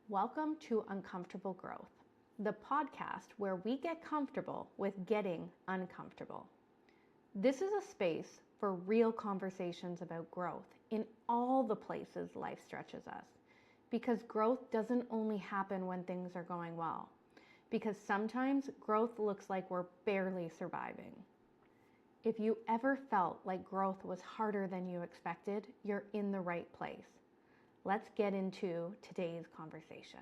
Welcome to Uncomfortable Growth, the podcast where we get comfortable with getting uncomfortable. This is a space for real conversations about growth in all the places life stretches us. Because growth doesn't only happen when things are going well. Because sometimes growth looks like we're barely surviving. If you ever felt like growth was harder than you expected, you're in the right place. Let's get into today's conversation.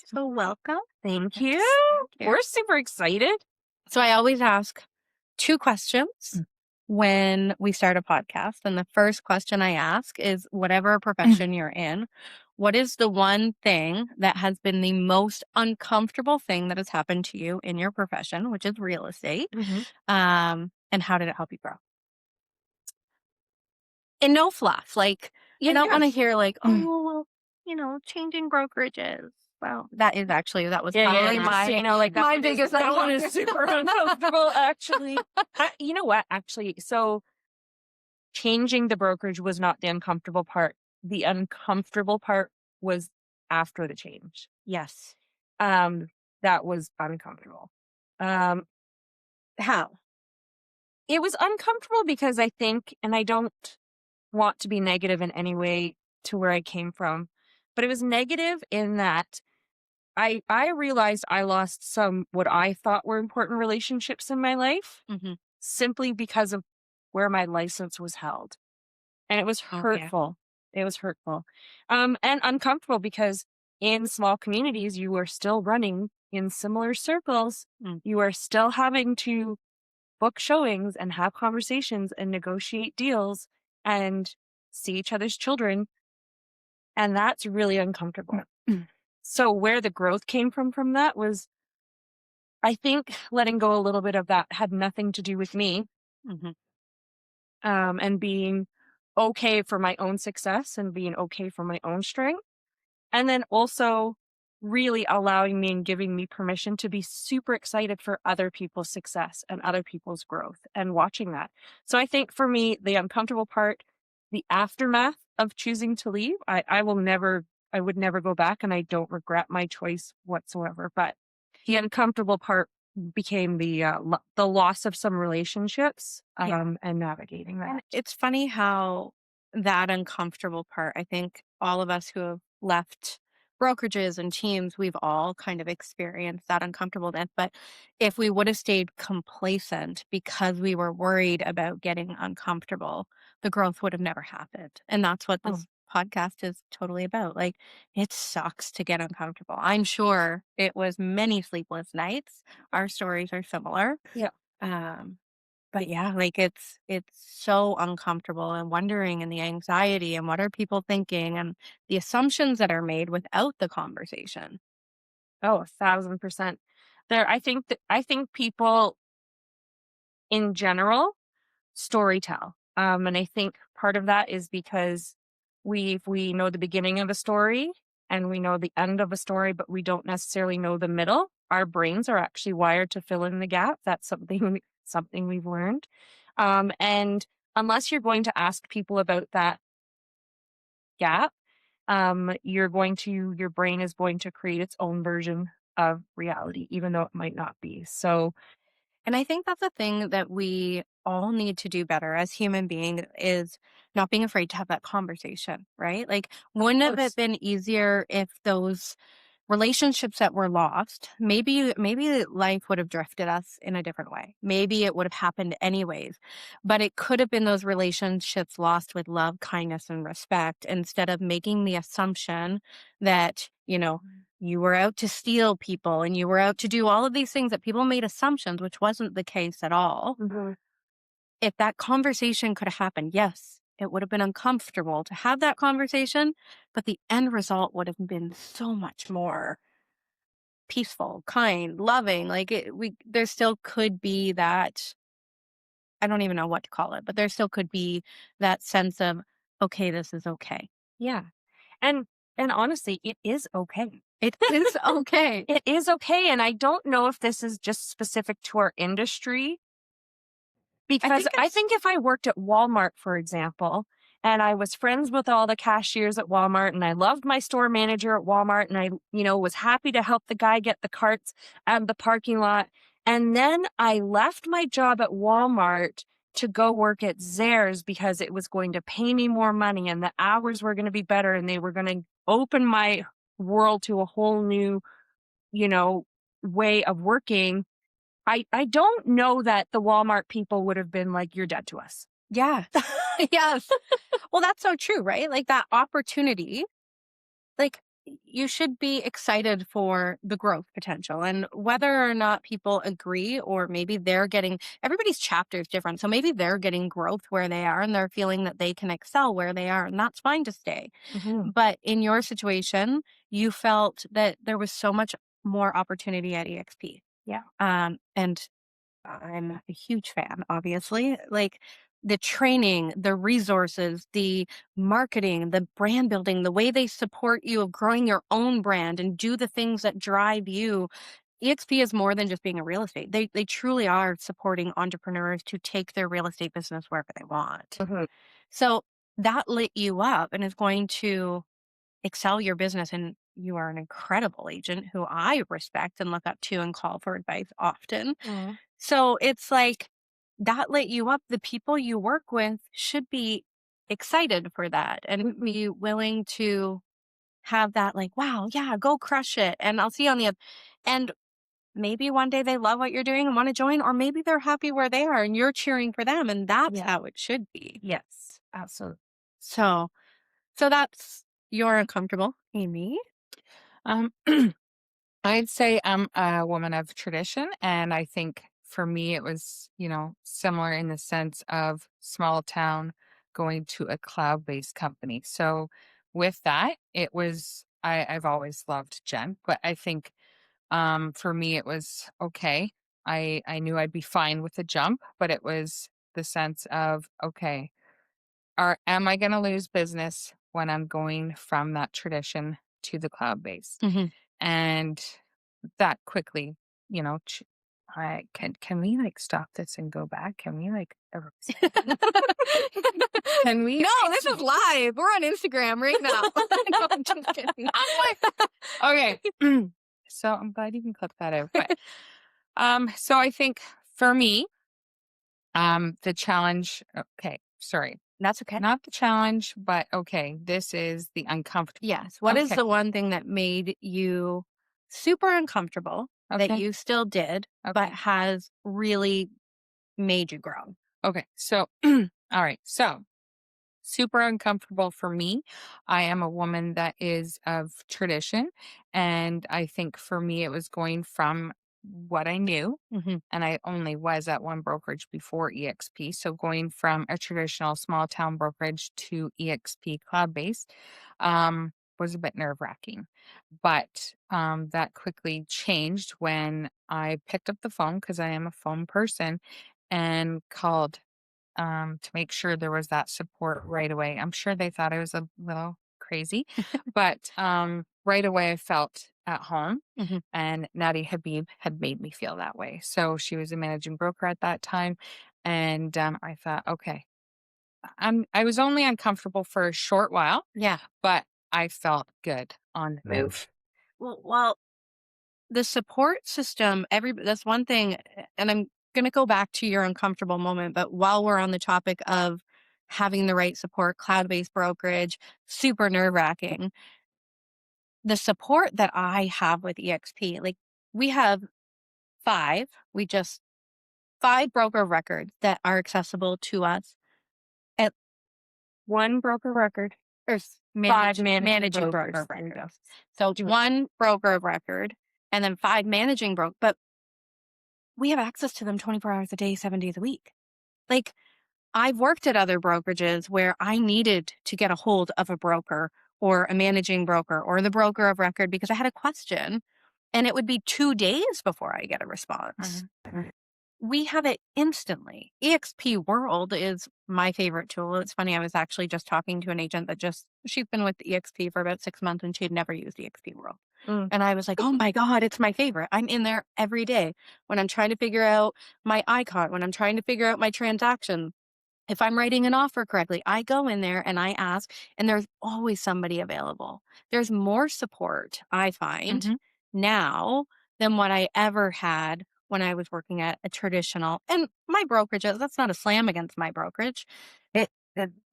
So welcome. Thank you. Thank you. We're super excited. So I always ask two questions when we start a podcast. And the first question I ask is, whatever profession you're in, what is the one thing that has been the most uncomfortable thing that has happened to you in your profession, which is real estate? And how did it help you grow? And no fluff. Like, you don't want to hear like, oh, well, changing brokerages. Well, that was probably my biggest. That one is super uncomfortable, actually. You know what? Actually, so changing the brokerage was not the uncomfortable part. The uncomfortable part was after the change. Yes. That was uncomfortable. How? It was uncomfortable because I think, and I don't want to be negative in any way to where I came from, but it was negative in that I realized I lost some what I thought were important relationships in my life simply because of where my license was held. And it was hurtful. It was hurtful. And uncomfortable because in small communities, you are still running in similar circles. You are still having to book showings and have conversations and negotiate deals and see each other's children. And that's really uncomfortable. So where the growth came from that was, I think letting go a little bit of that had nothing to do with me. And being okay for my own success and being okay for my own strength. And then also really allowing me and giving me permission to be super excited for other people's success and other people's growth and watching that. So I think for me, the uncomfortable part, the aftermath of choosing to leave, I would never go back, and I don't regret my choice whatsoever. But the uncomfortable part became the loss of some relationships and navigating that. And it's funny how that uncomfortable part, I think all of us who have left brokerages and teams, we've all kind of experienced that uncomfortableness. But if we would have stayed complacent because we were worried about getting uncomfortable, the growth would have never happened. And that's what this podcast is totally about. Like, it sucks to get uncomfortable. I'm sure it was many sleepless nights. Our stories are similar. Yeah. But yeah, like it's so uncomfortable, and wondering, and the anxiety, and what are people thinking, and the assumptions that are made without the conversation. Oh, 1,000%. I think people in general storytell. And I think part of that is because we know the beginning of a story and we know the end of a story, but we don't necessarily know the middle. Our brains are actually wired to fill in the gap. That's something we've learned. And unless you're going to ask people about that gap, your brain is going to create its own version of reality, even though it might not be. So, and I think that's a thing that we all need to do better as human beings, is not being afraid to have that conversation, right? Like, wouldn't it have been easier if those relationships that were lost, maybe life would have drifted us in a different way. Maybe it would have happened anyways, but it could have been those relationships lost with love, kindness, and respect, instead of making the assumption that, you were out to steal people and you were out to do all of these things that people made assumptions, which wasn't the case at all. If that conversation could have happened, yes, it would have been uncomfortable to have that conversation, but the end result would have been so much more peaceful, kind, loving. Like, there still could be that, I don't even know what to call it, but there still could be that sense of, okay, this is okay. Yeah. And honestly, it is okay. It is okay. It is okay. And I don't know if this is just specific to our industry, because I think if I worked at Walmart, for example, and I was friends with all the cashiers at Walmart, and I loved my store manager at Walmart, and I, was happy to help the guy get the carts out of the parking lot. And then I left my job at Walmart to go work at Zehrs because it was going to pay me more money and the hours were going to be better and they were going to open my world to a whole new, you know, way of working. I don't know that the Walmart people would have been like, you're dead to us. Yeah. Yes. Well, that's so true, right? Like that opportunity, like you should be excited for the growth potential, and whether or not people agree, or maybe they're getting, everybody's chapter is different. So maybe they're getting growth where they are and they're feeling that they can excel where they are, and that's fine to stay. Mm-hmm. But in your situation, you felt that there was so much more opportunity at EXP. Yeah. And I'm a huge fan, obviously. Like the training, the resources, the marketing, the brand building, the way they support you of growing your own brand and do the things that drive you. EXP is more than just being a real estate. They truly are supporting entrepreneurs to take their real estate business wherever they want. Mm-hmm. So that lit you up and is going to excel your business. And you are an incredible agent who I respect and look up to and call for advice often. Mm-hmm. So it's like that lit you up. The people you work with should be excited for that and be willing to have that, like, wow, yeah, go crush it. And I'll see you on the other. And maybe one day they love what you're doing and want to join, or maybe they're happy where they are and you're cheering for them. And that's how it should be. Yes, absolutely. So that's you're uncomfortable, Amy. Um, I'd say I'm a woman of tradition. And I think for me, it was, similar in the sense of small town going to a cloud based company. So with that, it was, I've always loved Jen, but I think for me, it was okay. I knew I'd be fine with the jump, but it was the sense of, okay, am I going to lose business when I'm going from that tradition to the cloud base? Mm-hmm. And that quickly, I can we like stop this and go back? Can we like can we? No, this is live. We're on Instagram right now. No, I'm just kidding. Okay. So I'm glad you can clip that out. But so I think for me, the challenge, okay, sorry. That's okay. Not the challenge, but okay, this is the uncomfortable. Yes. What is the one thing that made you super uncomfortable that you still did, but has really made you grow? Okay. So, all right. So, super uncomfortable for me. I am a woman that is of tradition. And I think for me, it was going from what I knew. Mm-hmm. And I only was at one brokerage before EXP. So going from a traditional small town brokerage to EXP cloud based was a bit nerve wracking. But that quickly changed when I picked up the phone, because I am a phone person, and called to make sure there was that support right away. I'm sure they thought I was a little crazy, but right away I felt at home. Mm-hmm. And Natty Habib had made me feel that way. So she was a managing broker at that time. And I thought, okay, I was only uncomfortable for a short while. Yeah. But I felt good on the move. Well, the support system, that's one thing. And I'm going to go back to your uncomfortable moment. But while we're on the topic of having the right support, cloud-based brokerage, super nerve-wracking. The support that I have with EXP, like we have 5 broker records that are accessible to us. At One broker record. or 5 managing broker records. So 1 broker of record and then 5 managing broker, but we have access to them 24 hours a day, 7 days a week. Like I've worked at other brokerages where I needed to get a hold of a broker or a managing broker or the broker of record because I had a question, and it would be 2 days before I get a response. Mm-hmm. We have it instantly. EXP World is my favorite tool. It's funny, I was actually just talking to an agent that she's been with EXP for about 6 months and she'd never used EXP World. And I was like, oh my God, it's my favorite. I'm in there every day when I'm trying to figure out my icon, when I'm trying to figure out my transaction. If I'm writing an offer correctly, I go in there and I ask, and there's always somebody available. There's more support, I find, Mhm. now than what I ever had when I was working at a traditional, and my brokerage, that's not a slam against my brokerage.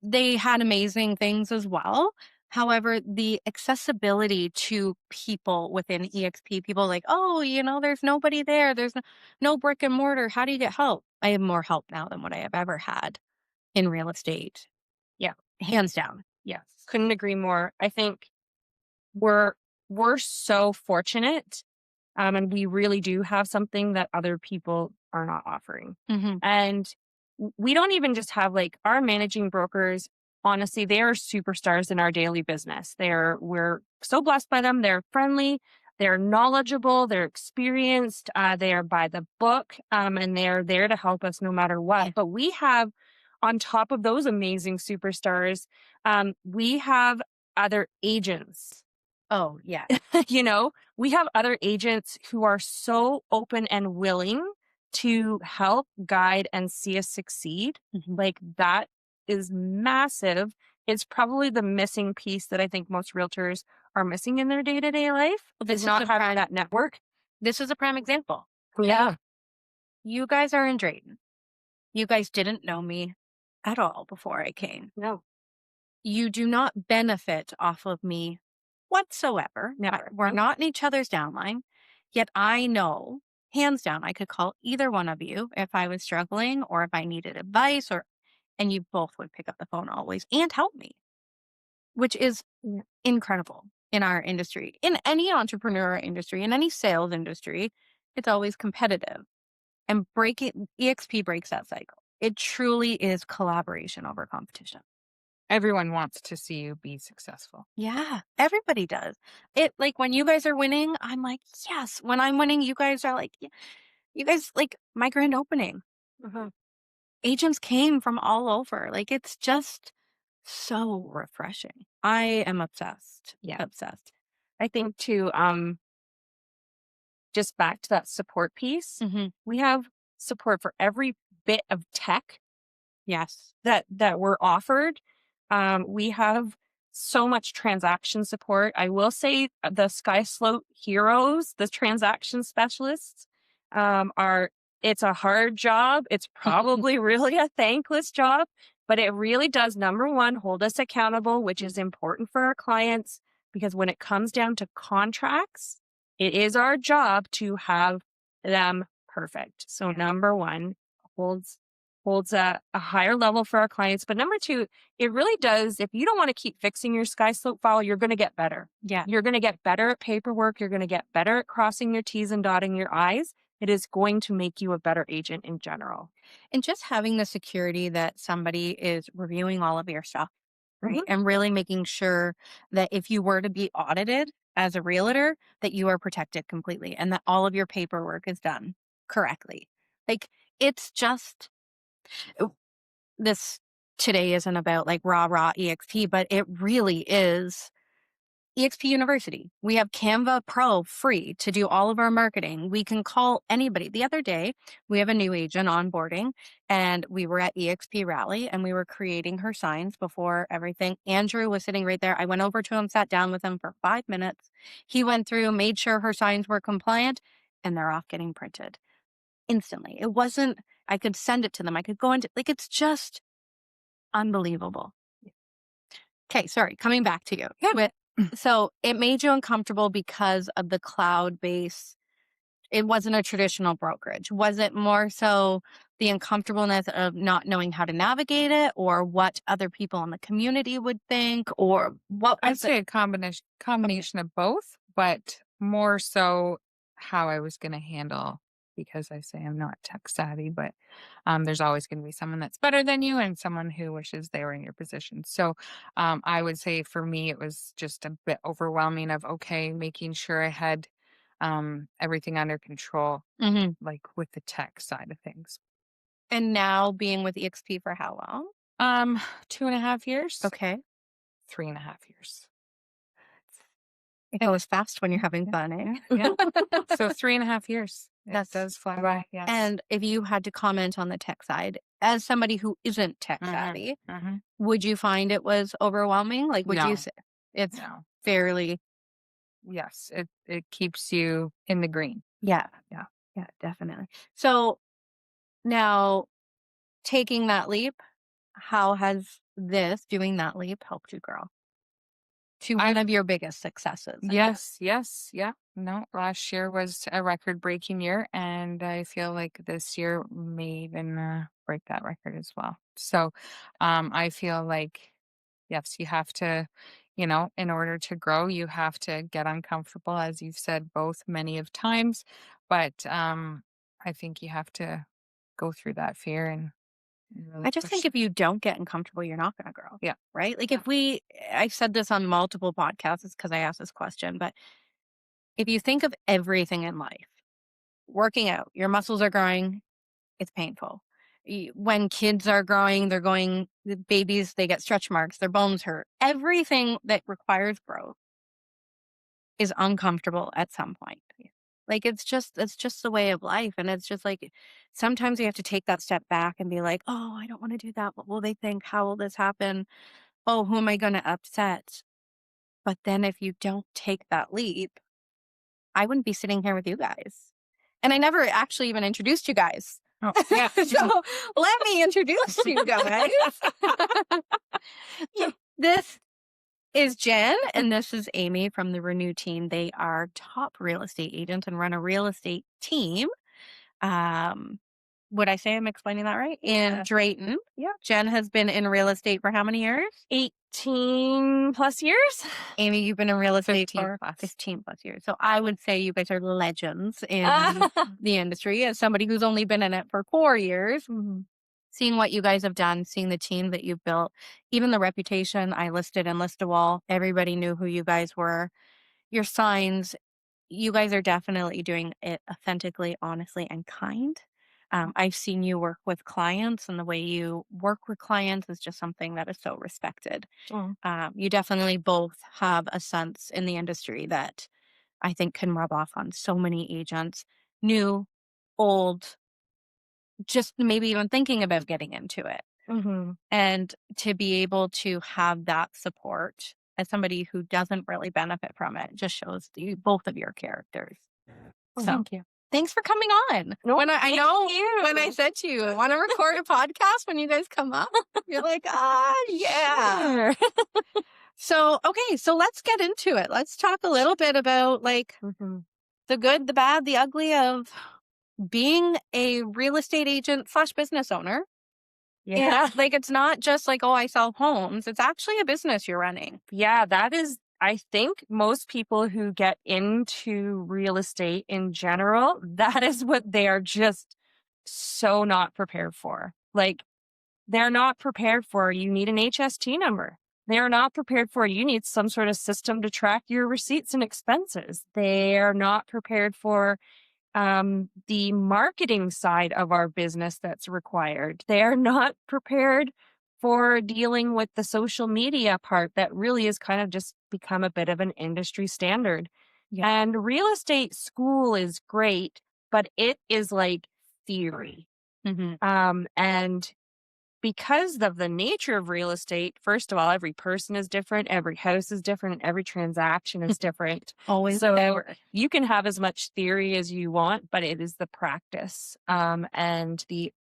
They had amazing things as well. However, the accessibility to people within EXP, people like, oh, there's nobody there. There's no brick and mortar. How do you get help? I have more help now than what I have ever had in real estate. Yeah. Hands down. Yes. Couldn't agree more. I think we're we're so fortunate, and we really do have something that other people are not offering. Mhm. And we don't even just have like our managing brokers. Honestly, they are superstars in our daily business. We're so blessed by them. They're friendly, they're knowledgeable, they're experienced, they are by the book, and they're there to help us no matter what. But we have, on top of those amazing superstars, we have other agents. Oh, yeah. We have other agents who are so open and willing to help guide and see us succeed. Mhm. Like that is massive. It's probably the missing piece that I think most realtors are missing in their day-to-day life, Well, this is is not a having prime that network. this is a prime example. Yeah. You guys are in Drayton. You guys didn't know me at all before I came. No, You do not benefit off of me whatsoever. never. We're Nope. not in each other's downline. Yet I know, hands down, I could call either one of you if I was struggling or if I needed advice, and you both would pick up the phone always and help me, which is incredible in our industry. In any entrepreneur industry, in any sales industry, it's always competitive. And EXP breaks that cycle. It truly is collaboration over competition. Everyone wants to see you be successful. Yeah, everybody does. It like when you guys are winning, I'm like, yes. When I'm winning, you guys are like, yeah. You guys like my grand opening. Mhm. Agents came from all over. Like it's just so refreshing. I am obsessed. Yeah. Obsessed. I think too, just back to that support piece, Mm-hmm. we have support for every bit of tech Yes. that we're offered. We have so much transaction support. I will say the Sky Slope heroes, the transaction specialists, are it's a hard job. It's probably really a thankless job, but it really does, number one, hold us accountable, which is important for our clients, because when it comes down to contracts, it is our job to have them perfect. So number one, holds a higher level for our clients. But number two, it really does. If you don't want to keep fixing your Sky Slope file, you're going to get better. Yeah. You're going to get better at paperwork. You're going to get better at crossing your T's and dotting your I's. It is going to make you a better agent in general. And just having the security that somebody is reviewing all of your stuff, right? Mhm. And really making sure that if you were to be audited as a realtor, that you are protected completely and that all of your paperwork is done correctly. Like it's just this today isn't about like rah EXP, but it really is EXP University. We have Canva Pro free to do all of our marketing. We can call anybody. The other day, we have a new agent onboarding, and we were at EXP Rally and we were creating her signs before everything. Andrew was sitting right there. I went over to him, sat down with him for 5 minutes. He went through, made sure her signs were compliant, and they're off getting printed instantly. It wasn't, I could send it to them. I could go into, like, it's just unbelievable. Okay, sorry, coming back to you. Yeah. So it made you uncomfortable because of the cloud base. It wasn't a traditional brokerage. Was it more so the uncomfortableness of not knowing how to navigate it, or what other people in the community would think, or what I'd was it? say a combination of both, but more so how I was going to handle, because I say I'm not tech savvy, but there's always going to be someone that's better than you and someone who wishes they were in your position. So I would say for me, it was just a bit overwhelming of, okay, making sure I had everything under control, Mhm. like with the tech side of things. And now being with EXP for how long? 2.5 years, Okay. 3.5 years. It goes fast when you're having fun, eh? Yeah. So 3.5 years. It does fly by. Yes. And if you had to comment on the tech side, as somebody who isn't tech savvy, would you find it was overwhelming? Like, would you say it's fairly? Yes, it keeps you in the green. Yeah, definitely. So now, taking that leap, how has doing that leap helped you grow to one of your biggest successes? Yes. Yeah. No, last year was a record-breaking year, and I feel like this year may even break that record as well. So, I feel like, yes, you have to, in order to grow, you have to get uncomfortable, as you've said both many of times. But I think you have to go through that fear and really I just think push. if you don't get uncomfortable, you're not going to grow. Yeah. Right? Like I've said this on multiple podcasts because I asked this question, but if you think of everything in life, working out, your muscles are growing, it's painful. When kids are growing, the babies, they get stretch marks, their bones hurt. Everything that requires growth is uncomfortable at some point. Like it's just the way of life. And it's just like sometimes you have to take that step back and be like, oh, I don't want to do that. What will they think? How will this happen? Oh, who am I going to upset? But then if you don't take that leap, I wouldn't be sitting here with you guys. And I never actually even introduced you guys. Oh, yeah. So let me introduce you guys. This is Jen and this is Amy from the Renew team. They are top real estate agents and run a real estate team. Would I say I'm explaining that right? In Drayton. Yeah. Jen has been in real estate for how many years? 18 plus years. Amy, you've been in real estate 15 for plus. 15 plus years. So I would say you guys are legends in the industry. As somebody who's only been in it for 4 years, seeing what you guys have done, seeing the team that you've built, even the reputation I listed in List-A-Wall, everybody knew who you guys were. Your signs, you guys are definitely doing it authentically, honestly, and kind. I've seen you work with clients, and the way you work with clients is just something that is so respected. You definitely both have a sense in the industry that I think can rub off on so many agents, new, old, just maybe even thinking about getting into it. And to be able to have that support as somebody who doesn't really benefit from it just shows both of your characters. So Thank you. thanks for coming on. No, When thank you. when I said to you, I want to record a podcast when you guys come up, you're like, yeah. Sure. So, okay, so let's get into it. Let's talk a little bit about like the good, the bad, the ugly of being a real estate agent / business owner. Yeah. And, like, it's not just like, oh, I sell homes. It's actually a business you're running. Yeah, that is, I think most people who get into real estate in general, that is what they are just so not prepared for. Like, they're not prepared for, you need an HST number. They are not prepared for, you need some sort of system to track your receipts and expenses. They are not prepared for the marketing side of our business that's required. They are not prepared for dealing with the social media part that really is kind of just become a bit of an industry standard. Yeah. And real estate school is great, but it is like theory. And because of the nature of real estate, first of all, every person is different, every house is different, and every transaction is different. Always. So you can have as much theory as you want, but it is the practice and the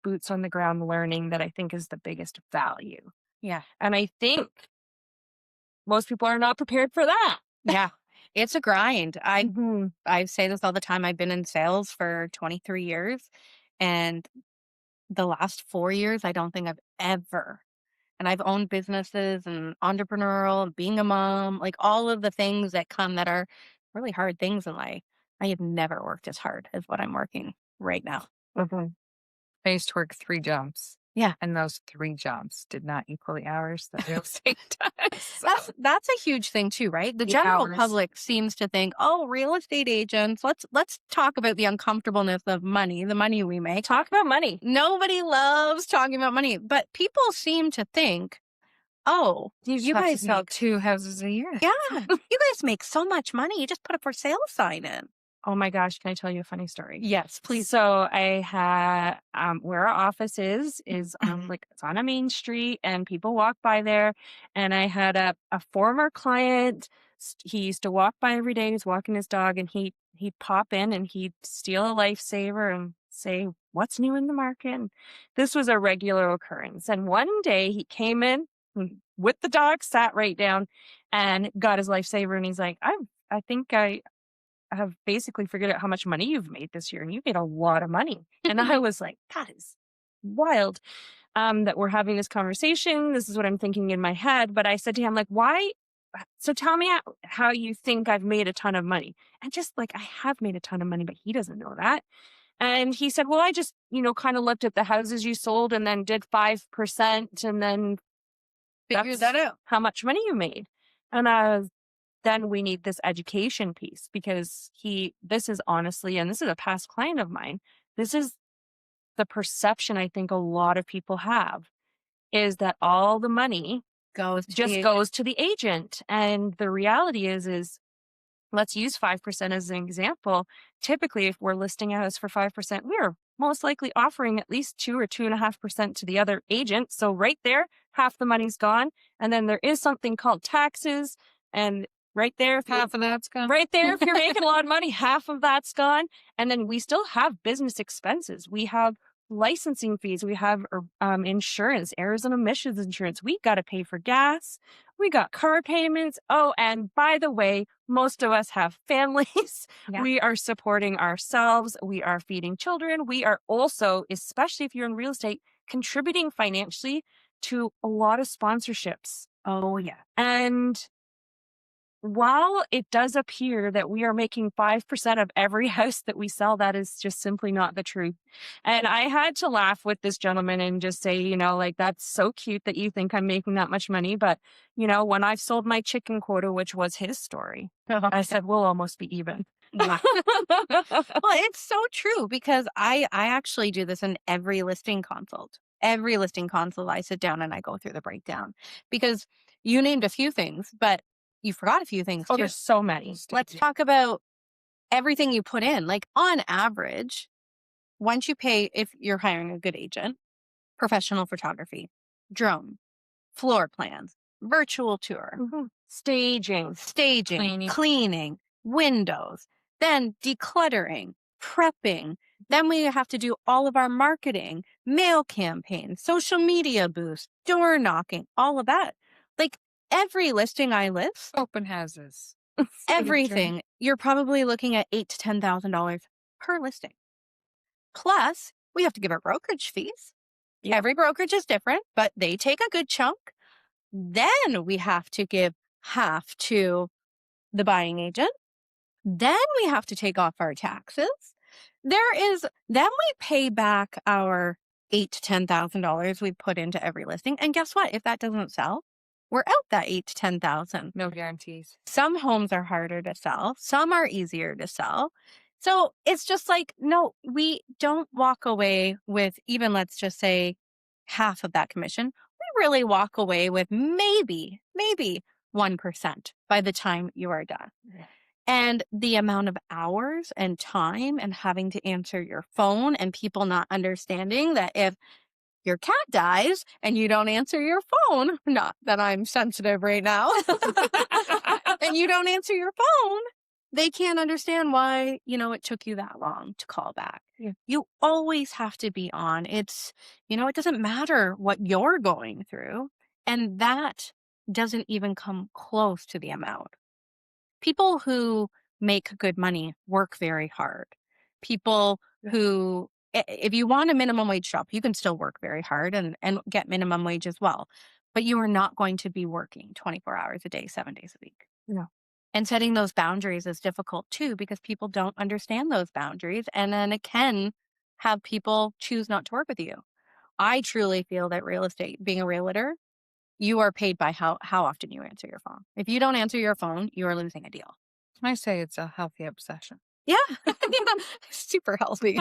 boots on the ground learning that I think is the biggest value. Yeah. And I think most people are not prepared for that. Yeah. It's a grind. I say this all the time. I've been in sales for 23 years, and the last 4 years, I don't think I've ever, and I've owned businesses and entrepreneurial, being a mom, like all of the things that come that are really hard things in life. I have never worked as hard as what I'm working right now. I used to work 3 jobs. Yeah. And those 3 jobs did not equal the hours that real estate does. So. That's a huge thing too, right? The The general hours. public seems to think, oh, real estate agents, let's talk about the uncomfortableness of money, the money we make. Talk about money. Nobody loves talking about money, but people seem to think, oh, You guys guys sell make 2 houses a year. yeah, you guys make so much money. You just put a for sale sign in. Oh my gosh, can I tell you a funny story? Yes, please. So I had where our office is on like it's on a main street and people walk by there. And I had a former client. He used to walk by every day. He's walking his dog and he'd pop in and he'd steal a lifesaver and say, "What's new in the market?" And this was a regular occurrence. And one day he came in with the dog, sat right down and got his lifesaver. And he's like, I think I have basically figured out how much money you've made this year, and you made a lot of money. And I was like, that is wild that we're having this conversation. This is what I'm thinking in my head. But I said to him, like, why? So tell me how you think I've made a ton of money. And just like, I have made a ton of money, but he doesn't know that. And he said, well, I just, kind of looked at the houses you sold and then did 5% and then Figure that out. how much money you made. And then we need this education piece because this is honestly, and this is a past client of mine, this is the perception I think a lot of people have is that all the money goes to the agent. And the reality is let's use 5% as an example. Typically, if we're listing a house for 5%, we are most likely offering at least 2 or 2.5% to the other agent. So right there, half the money's gone. And then there is something called taxes. And right there, Half of that's gone. right there, if you're making a lot of money, half of that's gone. And then we still have business expenses. We have licensing fees. We have insurance, errors and omissions insurance. We got to pay for gas. We got car payments. Oh, and by the way, most of us have families. Yeah. We are supporting ourselves. We are feeding children. We are also, especially if you're in real estate, contributing financially to a lot of sponsorships. Oh, yeah. And while it does appear that we are making 5% of every house that we sell, that is just simply not the truth. And I had to laugh with this gentleman and just say, like, that's so cute that you think I'm making that much money. But, when I've sold my chicken quota, which was his story, I said, we'll almost be even. Well, it's so true because I actually do this in every listing consult. Every listing consult, I sit down and I go through the breakdown because you named a few things, but you forgot a few things too. There's so many. Let's talk about everything you put in. Like on average, once you pay, if you're hiring a good agent, professional photography, drone, floor plans, virtual tour, Staging, cleaning, windows, then decluttering, prepping. Then we have to do all of our marketing, mail campaigns, social media boosts, door knocking, all of that. Like every listing I list, Open houses. everything, you're probably looking at $8,000 to $10,000 per listing. Plus, we have to give our brokerage fees. Yep. Every brokerage is different, but they take a good chunk. Then we have to give half to the buying agent. Then we have to take off our taxes. Then we pay back our $8,000 to $10,000 we put into every listing. And guess what? If that doesn't sell, we're out that $8,000 to $10,000. No guarantees. Some homes are harder to sell. Some are easier to sell. So it's just like, no, we don't walk away with even, let's just say, half of that commission. We really walk away with maybe 1% by the time you are done. Yeah. And the amount of hours and time and having to answer your phone and people not understanding that if your cat dies and you don't answer your phone, not that I'm sensitive right now, and you don't answer your phone, they can't understand why, it took you that long to call back. Yeah. You always have to be on. It's, it doesn't matter what you're going through. And that doesn't even come close to the amount. People who make good money work very hard. People who, if you want a minimum wage job, you can still work very hard and get minimum wage as well. But you are not going to be working 24 hours a day, 7 days a week. No. And setting those boundaries is difficult too, because people don't understand those boundaries. And then it can have people choose not to work with you. I truly feel that real estate, being a realtor, you are paid by how often you answer your phone. If you don't answer your phone, you are losing a deal. I say it's a healthy obsession. Yeah. Super healthy.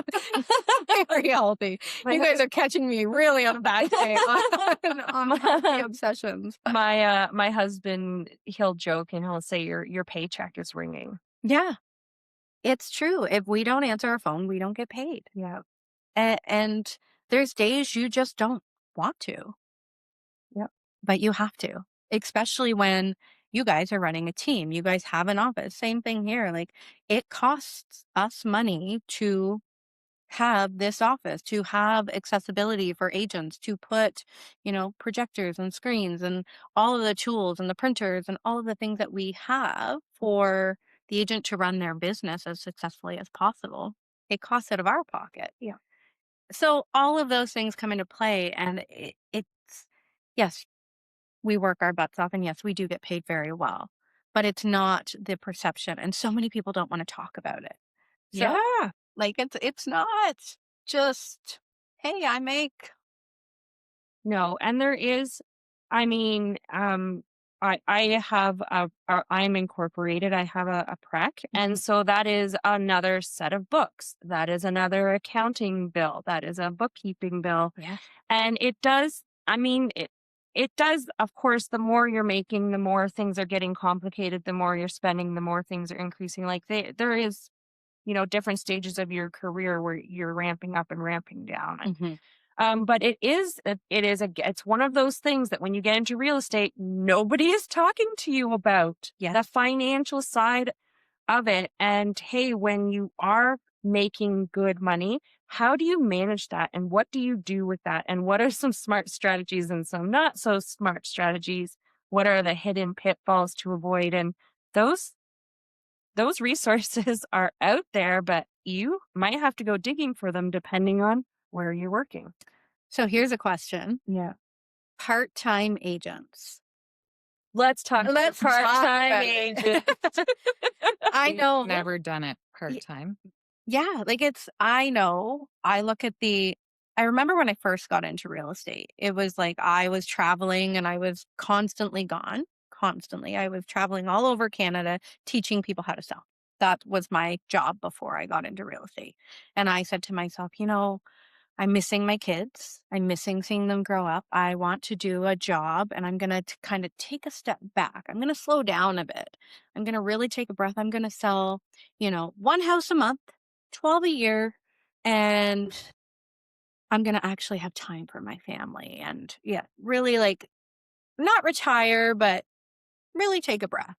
Very healthy. You guys are catching me really on a bad day on healthy obsessions. My husband, he'll joke and he'll say your paycheck is ringing. Yeah. It's true. If we don't answer our phone, we don't get paid. Yeah. And there's days you just don't want to, Yep. but you have to, especially when you guys are running a team. You guys have an office. Same thing here. Like, it costs us money to have this office, to have accessibility for agents, to put, projectors and screens and all of the tools and the printers and all of the things that we have for the agent to run their business as successfully as possible. It costs out of our pocket. Yeah. So all of those things come into play, and it's, yes, we work our butts off, and yes, we do get paid very well, but it's not the perception, and so many people don't want to talk about it. So, Yeah. like, it's not just, hey, I make. No, and there is, I mean, I have I'm incorporated. I have a prec, and Mhm. so that is another set of books. That is another accounting bill. That is a bookkeeping bill, Yeah. and it does. I mean, it does. Of course, the more you're making, the more things are getting complicated. The more you're spending, the more things are increasing. Like there is, different stages of your career where you're ramping up and ramping down. Mhm. But it's one of those things that when you get into real estate, nobody is talking to you about Yeah. the financial side of it. And hey, when you are making good money, how do you manage that? And what do you do with that? And what are some smart strategies and some not so smart strategies? What are the hidden pitfalls to avoid? And those those resources are out there, but you might have to go digging for them depending on where you're working. So here's a question. Yeah. Part-time agents. Let's talk Let's talk part-time about agent. it. I We've know. never done it part-time. Yeah, like, I know, I remember when I first got into real estate, it was like I was traveling and I was constantly gone, constantly. I was traveling all over Canada teaching people how to sell. That was my job before I got into real estate. And I said to myself, I'm missing my kids. I'm missing seeing them grow up. I want to do a job, and I'm going to kind of take a step back. I'm going to slow down a bit. I'm going to really take a breath. I'm going to sell, one house a month, 12 a year, and I'm going to actually have time for my family. And yeah, really, like, not retire, but really take a breath.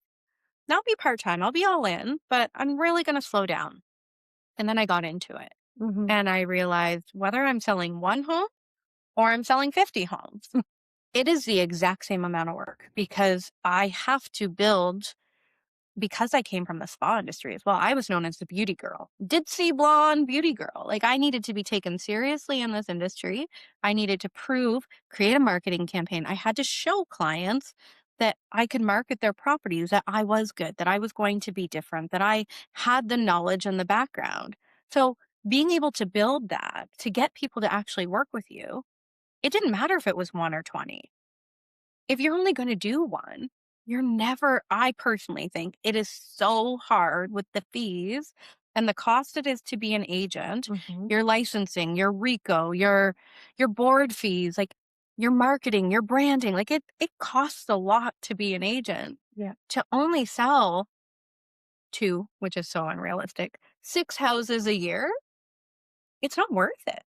Not be part time. I'll be all in, but I'm really going to slow down. And then I got into it. Mhm. And I realized whether I'm selling one home or I'm selling 50 homes, it is the exact same amount of work because I have to build, because I came from the spa industry as well. I was known as the beauty girl, ditzy blonde beauty girl. Like, I needed to be taken seriously in this industry. I needed to create a marketing campaign. I had to show clients that I could market their properties, that I was good, that I was going to be different, that I had the knowledge and the background. So being able to build that to get people to actually work with you, it didn't matter if it was 1 or 20. If you're only going to do one, I personally think it is so hard with the fees and the cost it is to be an agent, Mhm. your licensing, your RICO, your board fees, like your marketing, your branding. Like, it costs a lot to be an agent. Yeah. To only sell 2, which is so unrealistic, 6 houses a year, it's not worth it.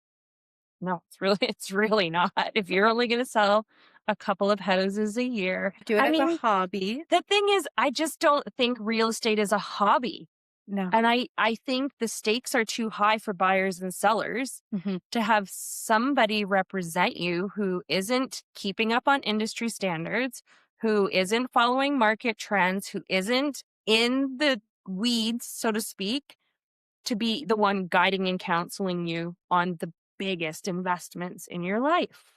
No, it's really not. If you're only going to sell a couple of houses a year. Do it I as a mean, hobby. the thing is, I just don't think real estate is a hobby. No. And I think the stakes are too high for buyers and sellers Mhm. to have somebody represent you who isn't keeping up on industry standards, who isn't following market trends, who isn't in the weeds, so to speak, to be the one guiding and counseling you on the biggest investments in your life.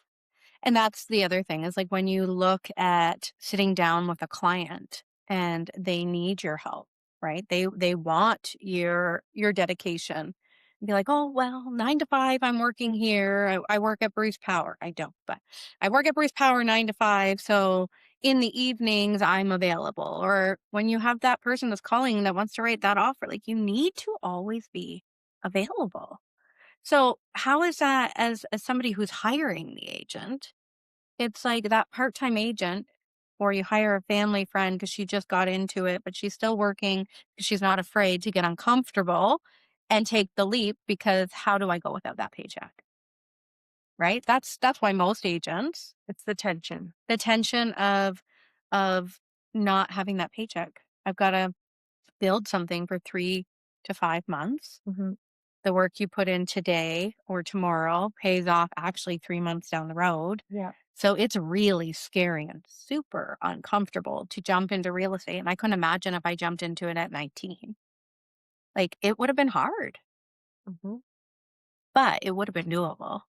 And that's the other thing is, like, when you look at sitting down with a client and they need your help, right? They want your dedication. Be like, oh, well, 9 to 5, I'm working here. I work at Bruce Power. I don't, but I work at Bruce Power 9 to 5. So in the evenings, I'm available. Or when you have that person that's calling that wants to write that offer, like, you need to always be available. So how is that as somebody who's hiring the agent? It's like that part-time agent, or you hire a family friend because she just got into it, but she's still working because she's not afraid to get uncomfortable and take the leap because how do I go without that paycheck? Right? That's why most agents, It's the tension. the tension of not having that paycheck. I've got to build something for 3 to 5 months. Mhm. The work you put in today or tomorrow pays off actually 3 months down the road. Yeah. So it's really scary and super uncomfortable to jump into real estate. And I couldn't imagine if I jumped into it at 19. Like it would have been hard, Mhm. but it would have been doable.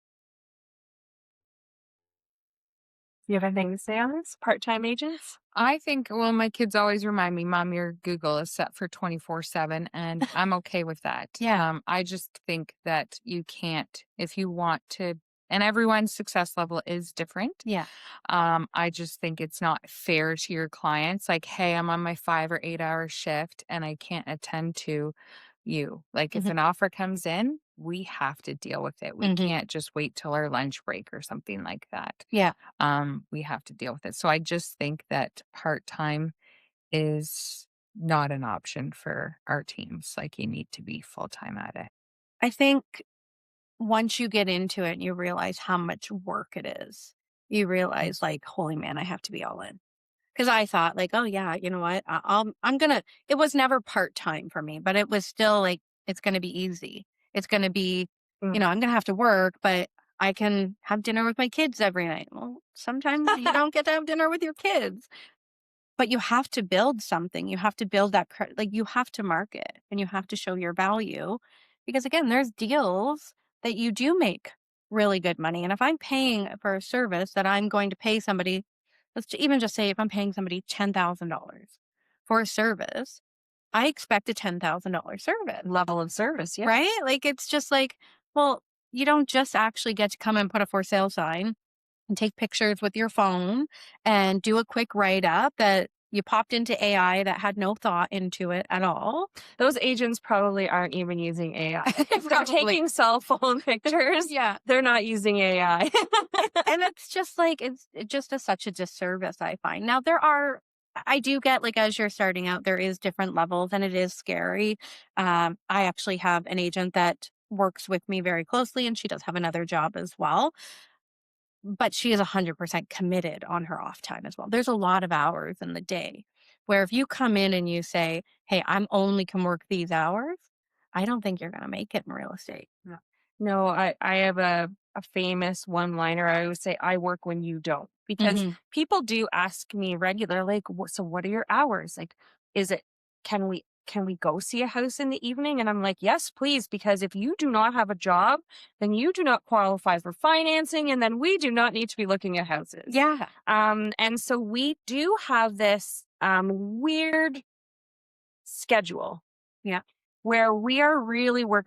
You have anything to say on this? Part-time agents? I think, well, my kids always remind me, Mom, your Google is set for 24/7, and I'm okay with that. Yeah. I just think that you can't, if you want to, and everyone's success level is different. Yeah. I just think it's not fair to your clients. Like, hey, I'm on my 5 or 8 hour shift and I can't attend to you. Like, if Mhm. an offer comes in, we have to deal with it. We Mhm. can't just wait till our lunch break or something like that. Yeah. We have to deal with it. So I just think that part-time is not an option for our teams. Like, you need to be full-time at it. I think once you get into it and you realize how much work it is, you realize like, holy man, I have to be all in. Because I thought like, oh yeah, you know what? I'm gonna. It was never part time for me, but it was still like it's gonna be easy. It's gonna be, Mm. I'm gonna have to work, but I can have dinner with my kids every night. Well, sometimes you don't get to have dinner with your kids, but you have to build something. You have to build that, like you have to market and you have to show your value, because again, there's deals that you do make really good money. And if I'm paying for a service that I'm going to pay somebody, even just say if I'm paying somebody $10,000 for a service, I expect a $10,000 service, Level of service, yeah. right? Like it's just like, well, you don't just actually get to come and put a for sale sign and take pictures with your phone and do a quick write up that you popped into AI that had no thought into it at all. Those agents probably aren't even using AI. If they're Probably. taking cell phone pictures, Yeah. they're not using AI. And it's just like, it just is such a disservice, I find. Now, I do get like, as you're starting out, there is different levels and it is scary. I actually have an agent that works with me very closely and she does have another job as well. But she is 100% committed on her off time as well. There's a lot of hours in the day where if you come in and you say, hey, I'm only can work these hours, I don't think you're going to make it in real estate. No, I have a famous one-liner. I always say, I work when you don't. Because Mhm. people do ask me regular, like, so what are your hours? Like, is it, can we go see a house in the evening? And I'm like, yes, please, because if you do not have a job, then you do not qualify for financing, and then we do not need to be looking at houses. Yeah. And so we do have this weird schedule. Yeah. Where we are really when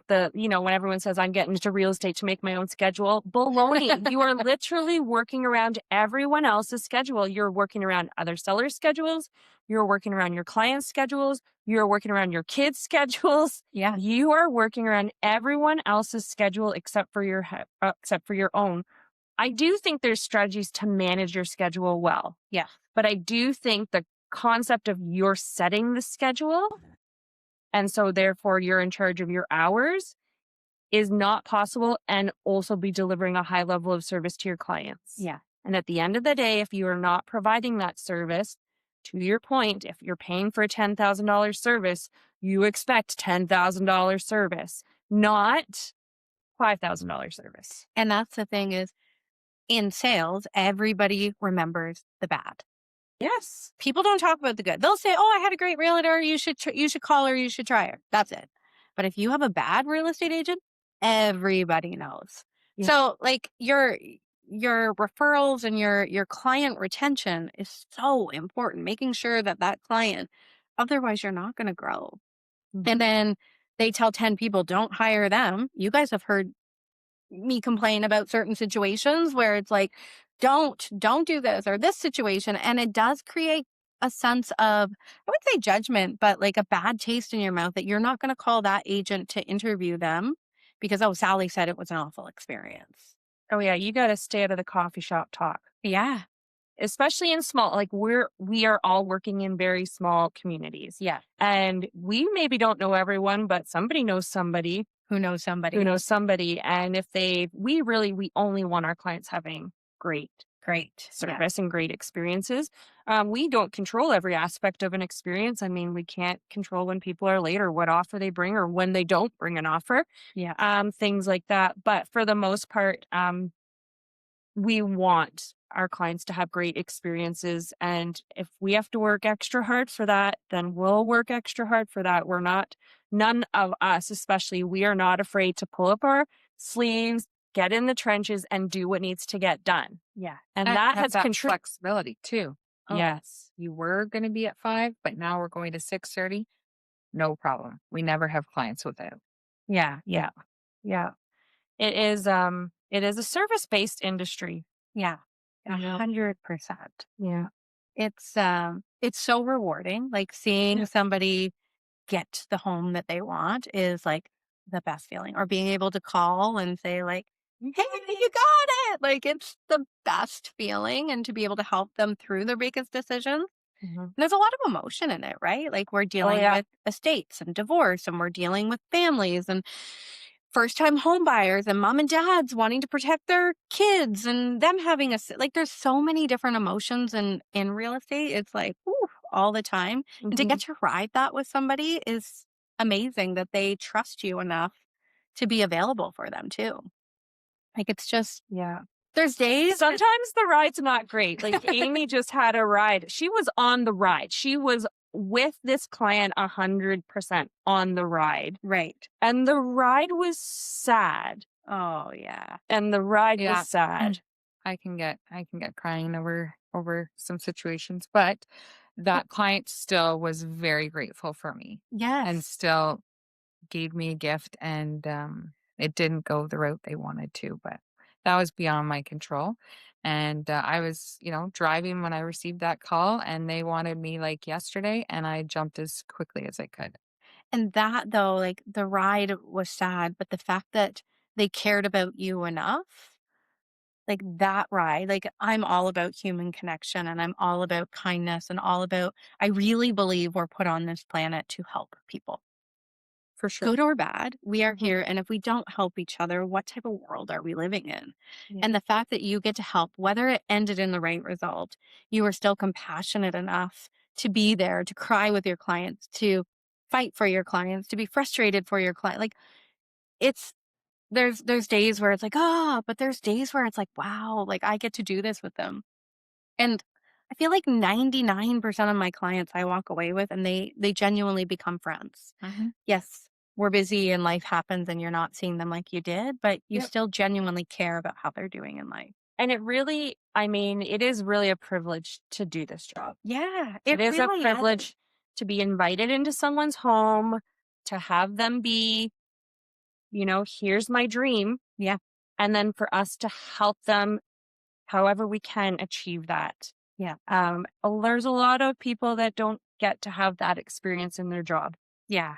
everyone says I'm getting into real estate to make my own schedule, baloney. You are literally working around everyone else's schedule. You're working around other sellers' schedules. You're working around your clients' schedules. You're working around your kids' schedules. Yeah. You are working around everyone else's schedule except for your own. I do think there's strategies to manage your schedule well. Yeah. But I do think the concept of you're setting the schedule, and so therefore you're in charge of your hours, is not possible, and also be delivering a high level of service to your clients. Yeah. And at the end of the day, if you are not providing that service, to your point, if you're paying for a $10,000 service, you expect $10,000 service, not $5,000 service. And that's the thing is in sales, everybody remembers the bad. Yes. People don't talk about the good. They'll say, "Oh, I had a great realtor. You should call her. You should try her." That's it. But if you have a bad real estate agent, everybody knows. Yeah. So, like your referrals and your client retention is so important. Making sure that client, otherwise you're not going to grow. Mhm. And then they tell 10 people, "Don't hire them." You guys have heard me complain about certain situations where it's like, don't do this or this situation. And it does create a sense of, I would say judgment, but like a bad taste in your mouth that you're not going to call that agent to interview them because, oh, Sally said it was an awful experience. Oh, yeah. You got to stay out of the coffee shop talk. Yeah. especially in small, like we are all working in very small communities. Yeah. And we maybe don't know everyone, but somebody knows somebody Who knows somebody? who knows somebody. And if we only want our clients having great Great. service and great experiences. We don't control every aspect of an experience. I mean, we can't control when people are late or what offer they bring or when they don't bring an offer. Yeah. Things like that. But for the most part, we want our clients to have great experiences. And if we have to work extra hard for that, then we'll work extra hard for that. None of us, especially, we are not afraid to pull up our sleeves, get in the trenches, and do what needs to get done. Yeah. And And that have has that flexibility too. Oh, Yes. you were going to be at 5, but now we're going to 6:30. No problem. We never have clients without. Yeah. It is a service-based industry. Yeah. You know? 100%. Yeah. It's so rewarding. Like seeing somebody get the home that they want is like the best feeling. Or being able to call and say like, hey, you got it. Like it's the best feeling, and to be able to help them through their biggest decisions. Mhm. There's a lot of emotion in it, right? Like we're dealing yeah. with estates and divorce, and we're dealing with families and first time home buyers and mom and dads wanting to protect their kids and them having like there's so many different emotions in real estate. It's like all the time. And to Mhm. get to ride that with somebody is amazing, that they trust you enough to be available for them too. Like it's just, Yeah. there's days. Sometimes the ride's not great. Like Amy just had a ride. She was on the ride. She was with this client 100% on the ride. Right. And the ride was sad. Oh yeah. And the ride Yeah. was sad. I can get crying over some situations, but that client still was very grateful for me and Yes. still gave me a gift, and it didn't go the route they wanted to, but that was beyond my control. And I was, driving when I received that call, and they wanted me like yesterday, and I jumped as quickly as I could. And that though, like the ride was sad, but the fact that they cared about you enough, like that ride, like I'm all about human connection, and I'm all about kindness, and all about, I really believe we're put on this planet to help people. For sure. Good or bad, we are Mhm. here. And if we don't help each other, what type of world are we living in? Yeah. And the fact that you get to help, whether it ended in the right result, you are still compassionate enough to be there, to cry with your clients, to fight for your clients, to be frustrated for your client. Like it's, there's days where it's like, but there's days where it's like, wow, like I get to do this with them. And I feel like 99% of my clients I walk away with, and they genuinely become friends. Yes, we're busy and life happens and you're not seeing them like you did, but you Yep. still genuinely care about how they're doing in life. And it is really a privilege to do this job. Yeah, It is a really privilege to be invited into someone's home, to have them be, here's my dream. Yeah. And then for us to help them however we can achieve that. Yeah. There's a lot of people that don't get to have that experience in their job, Yeah.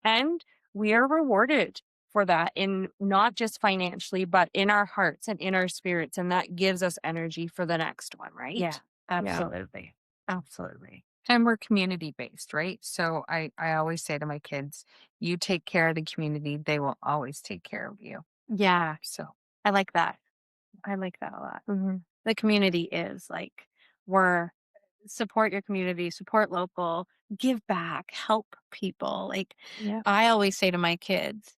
and we are rewarded for that, in not just financially, but in our hearts and in our spirits. And that gives us energy for the next one, right? Yeah. Absolutely. Absolutely. And we're community based, right? So I always say to my kids, you take care of the community, they will always take care of you. Yeah. So I like that. I like that a lot. Mm-hmm. The community is like, we're support your community, support local, give back, help people. Like Yeah. I always say to my kids,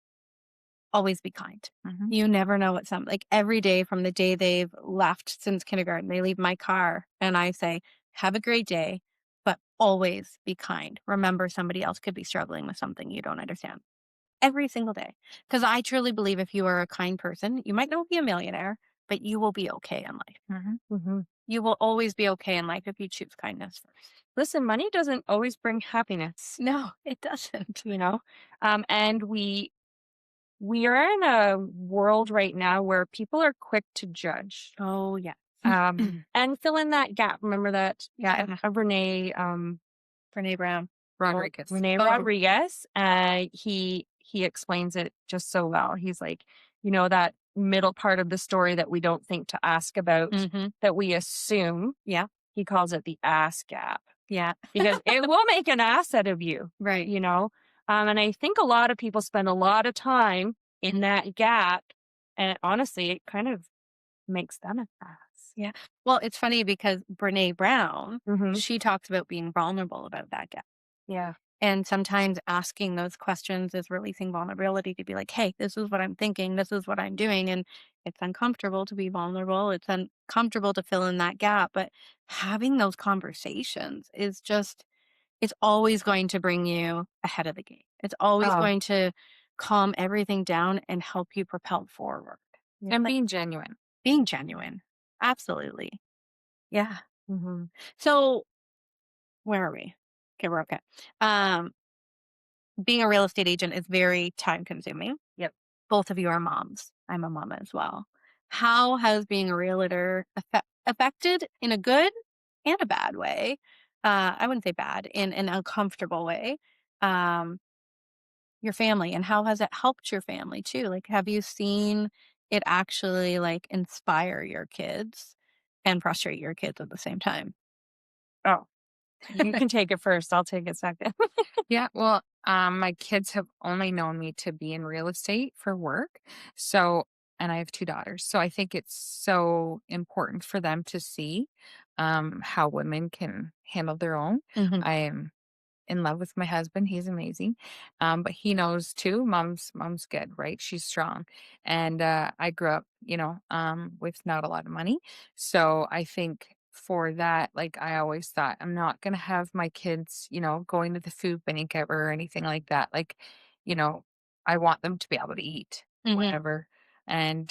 always be kind. You never know what like every day from the day they've left since kindergarten, they leave my car and I say, have a great day, but always be kind. Remember, somebody else could be struggling with something you don't understand every single day. Because I truly believe if you are a kind person, you might not be a millionaire, but you will be okay in life. Mm-hmm. You will always be okay in life if you choose kindness first. Listen, money doesn't always bring happiness, No, it doesn't. and we are in a world right now where people are quick to judge, Oh, yeah. and fill in that gap. Remember that? Yeah. Renee, Brene Brown. Rodriguez. Renee Oh. Rodriguez. He explains it just so well. He's like, that middle part of the story that we don't think to ask about, Mhm. that we assume. Yeah. He calls it the ass gap Yeah. because it will make an ass out of you, Right. you know? And I think a lot of people spend a lot of time in that gap. And honestly, it kind of makes them an ass. Yeah. Well, it's funny because Brene Brown, Mm-hmm. she talks about being vulnerable about that gap. Yeah. And sometimes asking those questions is releasing vulnerability to be like, hey, this is what I'm thinking, this is what I'm doing. And it's uncomfortable to be vulnerable. It's uncomfortable to fill in that gap. But having those conversations is just, it's always going to bring you ahead of the game. It's always Oh, going to calm everything down and help you propel forward. And Like being genuine. being genuine. Absolutely. Yeah. mm-hmm. So where are we? Okay, we're okay. Um, being a real estate agent is very time consuming. Yep. Both of you are moms. I'm a mom as well. How has being a realtor affected in a good and a bad way? I wouldn't say bad, in an uncomfortable way. Um, your family, and how has it helped your family too? Like, have you seen it actually like inspire your kids and frustrate your kids at the same time? Oh, you can take it first. I'll take it second. Yeah, well, my kids have only known me to be in real estate for work. So, and I have 2 daughters. So I think it's so important for them to see how women can handle their own. Hmm. I am in love with my husband. He's amazing. But he knows too, mom's good, right? She's strong. And I grew up, with not a lot of money. So I think for that, like I always thought, I'm not gonna have my kids, going to the food bank ever or anything like that. Like, you know, I want them to be able to eat, Hmm. whatever. And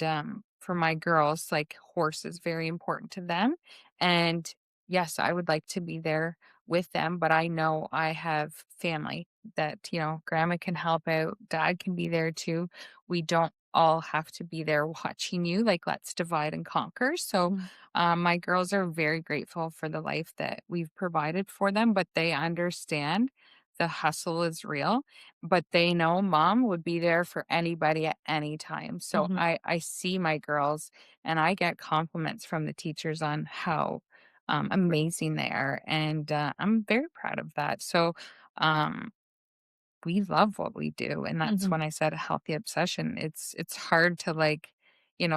for my girls, like horse is very important to them. And yes, I would like to be there with them, but I know I have family that, grandma can help out, dad can be there too. We don't all have to be there watching you. Like, let's divide and conquer. So, my girls are very grateful for the life that we've provided for them, but they understand the hustle is real, but they know mom would be there for anybody at any time. So Hmm. I see my girls and I get compliments from the teachers on how amazing they are. And I'm very proud of that. So um, we love what we do. And that's Hmm. when I said a healthy obsession. It's hard to like,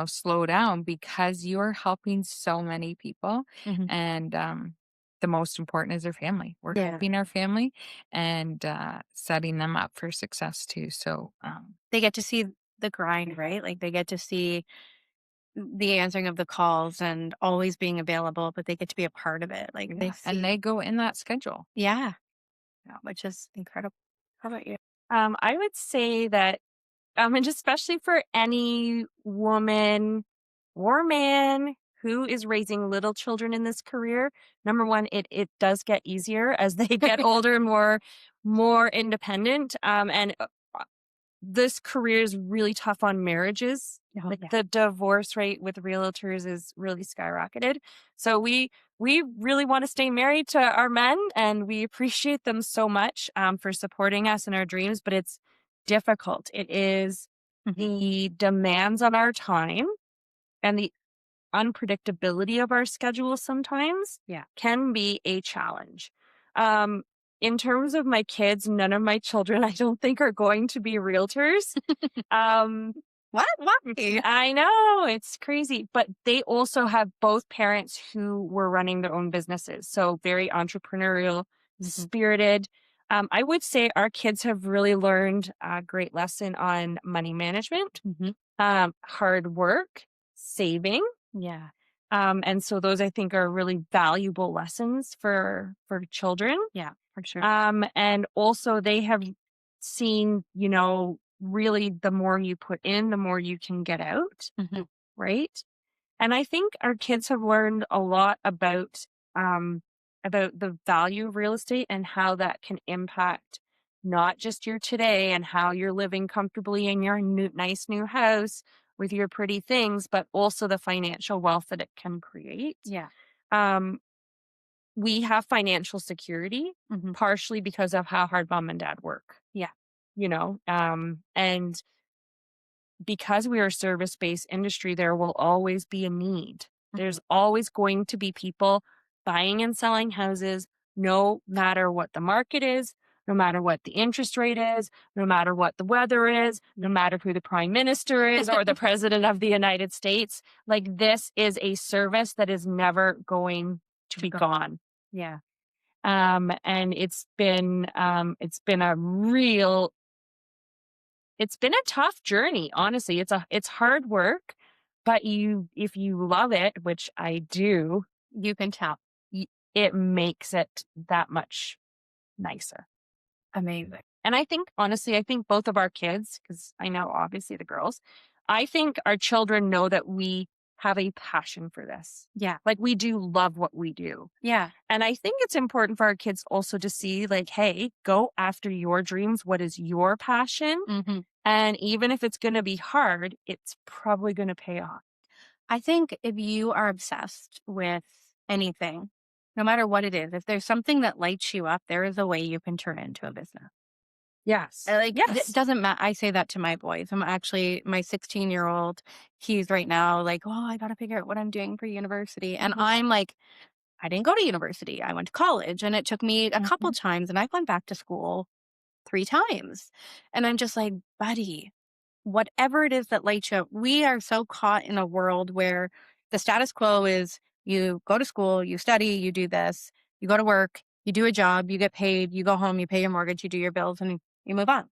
slow down because you're helping so many people. Hmm. And the most important is their family. We're Yeah. helping our family and setting them up for success too. So They get to see the grind, right? Like they get to see the answering of the calls and always being available, but they get to be a part of it. Like they yeah, and see, they go in that schedule. yeah, yeah, which is incredible. How about you? I would say that, and especially for any woman or man who is raising little children in this career, number one, it does get easier as they get older, more independent. And this career is really tough on marriages. Oh, Like yeah. the divorce rate with realtors is really skyrocketed. So we really want to stay married to our men, and we appreciate them so much for supporting us in our dreams. But it's difficult. It is Mhm. the demands on our time and the unpredictability of our schedule sometimes Yeah. can be a challenge. Um, in terms of my kids, none of my children, I don't think, are going to be realtors. Um, What? Why? I know it's crazy, but they also have both parents who were running their own businesses. So very entrepreneurial, Mhm. spirited. I would say our kids have really learned a great lesson on money management, Mhm. hard work, saving. Yeah. And so those I think are really valuable lessons for children. Yeah, for sure. And also they have seen, really the more you put in, the more you can get out, Mhm. right? And I think our kids have learned a lot um about the value of real estate and how that can impact not just your today and how you're living comfortably in your nice new house with your pretty things, but also the financial wealth that it can create. Yeah. Um, we have financial security Mhm. partially because of how hard mom and dad work, Yeah. and because we are a service-based industry, there will always be a need. There's always going to be people buying and selling houses, no matter what the market is, no matter what the interest rate is, no matter what the weather is, no matter who the prime minister is or the president of the United States. Like, this is a service that is never going to be gone. Yeah. And it's been a tough journey, honestly. It's hard work, but if you love it, which I do, You can tell. it makes it that much nicer. Amazing. And I think, honestly, both of our kids, because I know obviously the girls, I think our children know that we have a passion for this. Yeah. Like, we do love what we do. Yeah. And I think it's important for our kids also to see, like, hey, go after your dreams. What is your passion? Mm-hmm. And even if it's going to be hard, it's probably going to pay off. I think if you are obsessed with anything, no matter what it is, if there's something that lights you up, there is a way you can turn it into a business. Yes. It Yes. doesn't matter. I say that to my boys. I'm actually, my 16-year-old, he's right now like, oh, I got to figure out what I'm doing for university. And I'm like, I didn't go to university. I went to college, and it took me a couple times, and I went back to school 3 times. And I'm just like, buddy, whatever it is that lights you up, we are so caught in a world where the status quo is you go to school, you study, you do this, you go to work, you do a job, you get paid, you go home, you pay your mortgage, you do your bills, and you move on.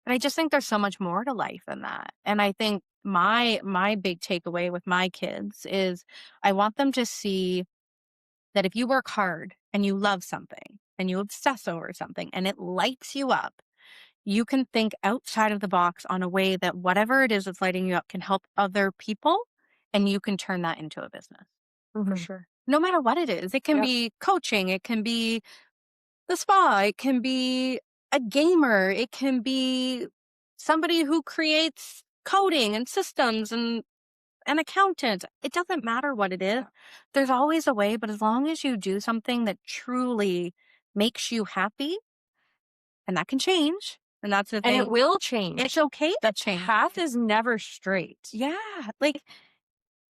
But I just think there's so much more to life than that. And I think my big takeaway with my kids is I want them to see that if you work hard and you love something and you obsess over something and it lights you up, you can think outside of the box on a way that whatever it is that's lighting you up can help other people, and you can turn that into a business. For sure. No matter what it is. It can be coaching, it can be the spa, it can be a gamer, it can be somebody who creates coding and systems and an accountant. It doesn't matter what it is. There's always a way, but as long as you do something that truly makes you happy, and that can change. And that's the thing. And it will change. It's okay to The change. path is never straight. Yeah. Like,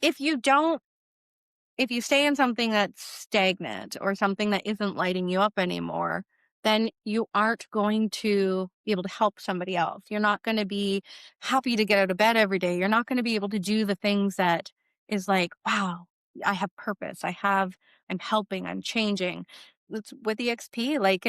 if you stay in something that's stagnant or something that isn't lighting you up anymore, then you aren't going to be able to help somebody else. You're not going to be happy to get out of bed every day. You're not going to be able to do the things that is like, wow, I have purpose. I'm helping, I'm changing. It's with EXP, like,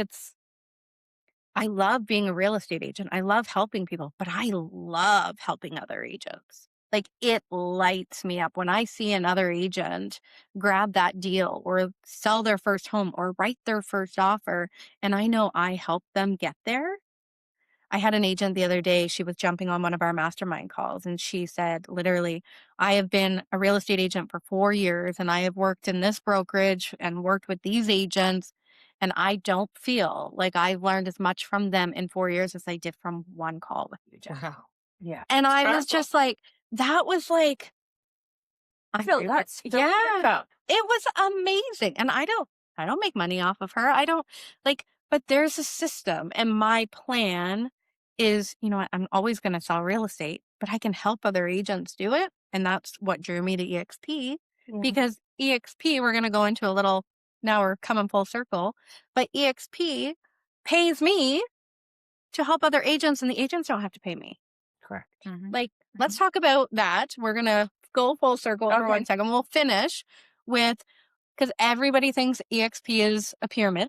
I love being a real estate agent. I love helping people, but I love helping other agents. Like, it lights me up when I see another agent grab that deal or sell their first home or write their first offer, and I know I helped them get there. I had an agent the other day, she was jumping on one of our mastermind calls, and she said, literally, I have been a real estate agent for 4 years, and I have worked in this brokerage and worked with these agents, and I don't feel like I've learned as much from them in 4 years as I did from one call with you, Jenn. Wow. Yeah. And I was just like, that was like, yeah, it was amazing. And I don't make money off of her. I don't like, but there's a system, and my plan is, you know what, I'm always going to sell real estate, but I can help other agents do it. And that's what drew me to EXP, because EXP, we're going to go into now we're coming full circle, but EXP pays me to help other agents, and the agents don't have to pay me. Correct. Like, let's talk about that. We're going to go full circle for 1 second. We'll finish with, because everybody thinks EXP is a pyramid.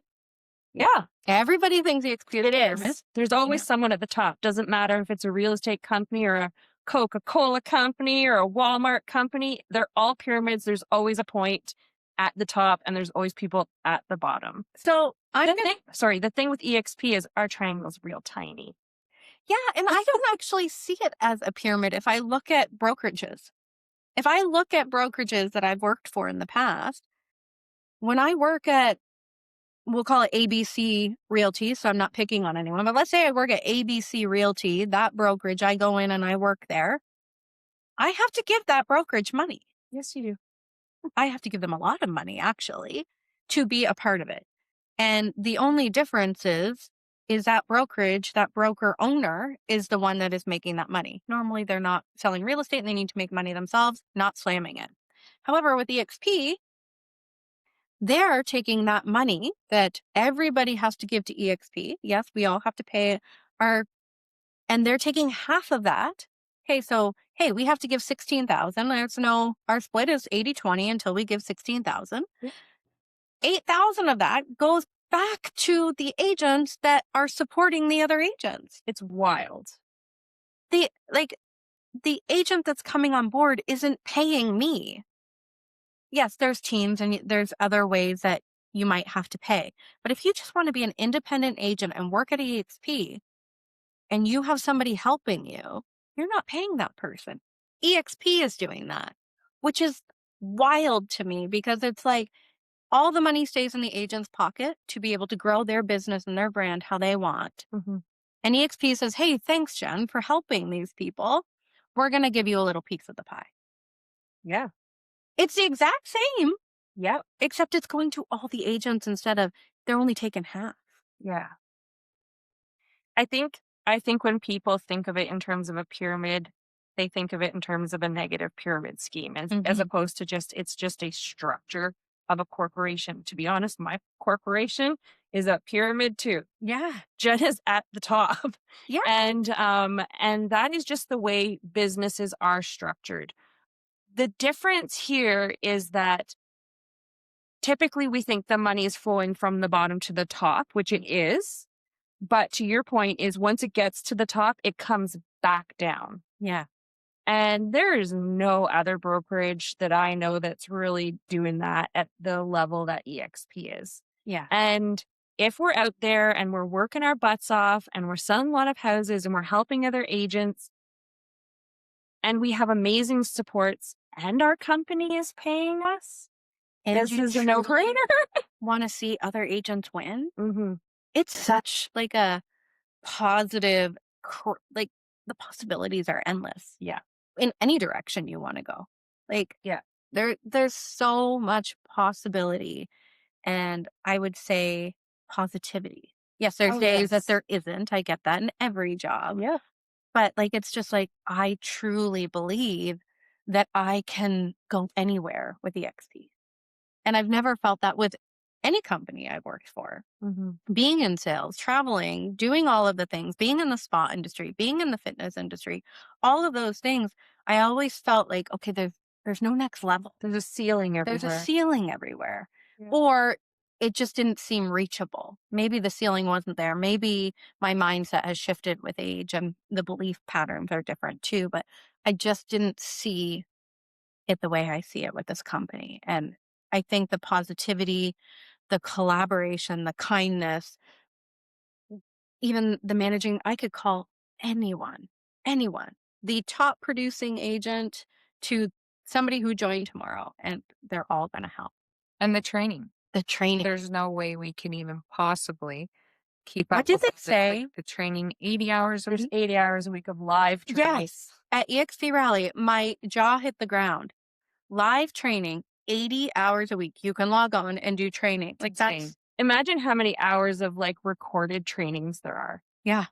Yeah. Everybody thinks EXP is a pyramid. Is. There's always someone at the top. Doesn't matter if it's a real estate company or a Coca-Cola company or a Walmart company. They're all pyramids. There's always a point at the top, and there's always people at the bottom. So the thing with EXP is our triangle's real tiny. Yeah, and I don't actually see it as a pyramid if I look at brokerages. If I look at brokerages that I've worked for in the past, when I work at, we'll call it ABC Realty, so I'm not picking on anyone, but let's say I work at ABC Realty, that brokerage, I go in and I work there, I have to give that brokerage money. Yes, you do. I have to give them a lot of money, actually, to be a part of it. And the only difference is is that brokerage, that broker owner is the one that is making that money. Normally they're not selling real estate and they need to make money themselves, not slamming it. However, with EXP, they're taking that money that everybody has to give to EXP. Yes, we all have to pay and they're taking half of that. Okay, so, hey, we have to give 16,000. Let's know our split is 80-20 until we give 16,000. 8,000 of that goes back to the agents that are supporting the other agents. It's wild. The agent that's coming on board isn't paying me. Yes, there's teams and there's other ways that you might have to pay. But if you just want to be an independent agent and work at EXP and you have somebody helping you, you're not paying that person. EXP is doing that, which is wild to me because it's like all the money stays in the agent's pocket to be able to grow their business and their brand how they want. Mm-hmm. And EXP says, hey, thanks, Jenn, for helping these people. We're going to give you a little piece of the pie. Yeah. It's the exact same. Yeah. Except it's going to all the agents instead of they're only taking half. Yeah. I think when people think of it in terms of a pyramid, they think of it in terms of a negative pyramid scheme as opposed to it's just a structure of a corporation. To be honest, my corporation is a pyramid too. Yeah. Jenn is at the top. Yeah. And that is just the way businesses are structured. The difference here is that typically we think the money is flowing from the bottom to the top, which it is. But to your point is once it gets to the top, it comes back down. Yeah. And there is no other brokerage that I know that's really doing that at the level that EXP is. Yeah. And if we're out there and we're working our butts off and we're selling a lot of houses and we're helping other agents and we have amazing supports and our company is paying us, and this is a no-brainer. Want to see other agents win? Mm-hmm. It's such like a positive, like the possibilities are endless. Yeah. In any direction you want to go. Like, yeah, there's so much possibility. And I would say positivity. Yes, there's days that there isn't. I get that in every job. Yeah. But like, it's just like, I truly believe that I can go anywhere with EXP. And I've never felt that with any company I've worked for. Mm-hmm. Being in sales, traveling, doing all of the things, being in the spa industry, being in the fitness industry, all of those things, I always felt like, okay, there's no next level. There's a ceiling everywhere. There's a ceiling everywhere. Yeah. Or it just didn't seem reachable. Maybe the ceiling wasn't there. Maybe my mindset has shifted with age and the belief patterns are different too. But I just didn't see it the way I see it with this company. And I think the positivity, the collaboration, the kindness, even the managing, I could call anyone, the top producing agent to somebody who joined tomorrow, and they're all going to help. And the training. There's no way we can even possibly keep up. What did they with say? Like the training, 80 hours a There's week. 80 hours a week of live training. Yes. At EXP Rally, my jaw hit the ground. Live training, 80 hours a week. You can log on and do training. Like that's imagine how many hours of like recorded trainings there are. Yeah.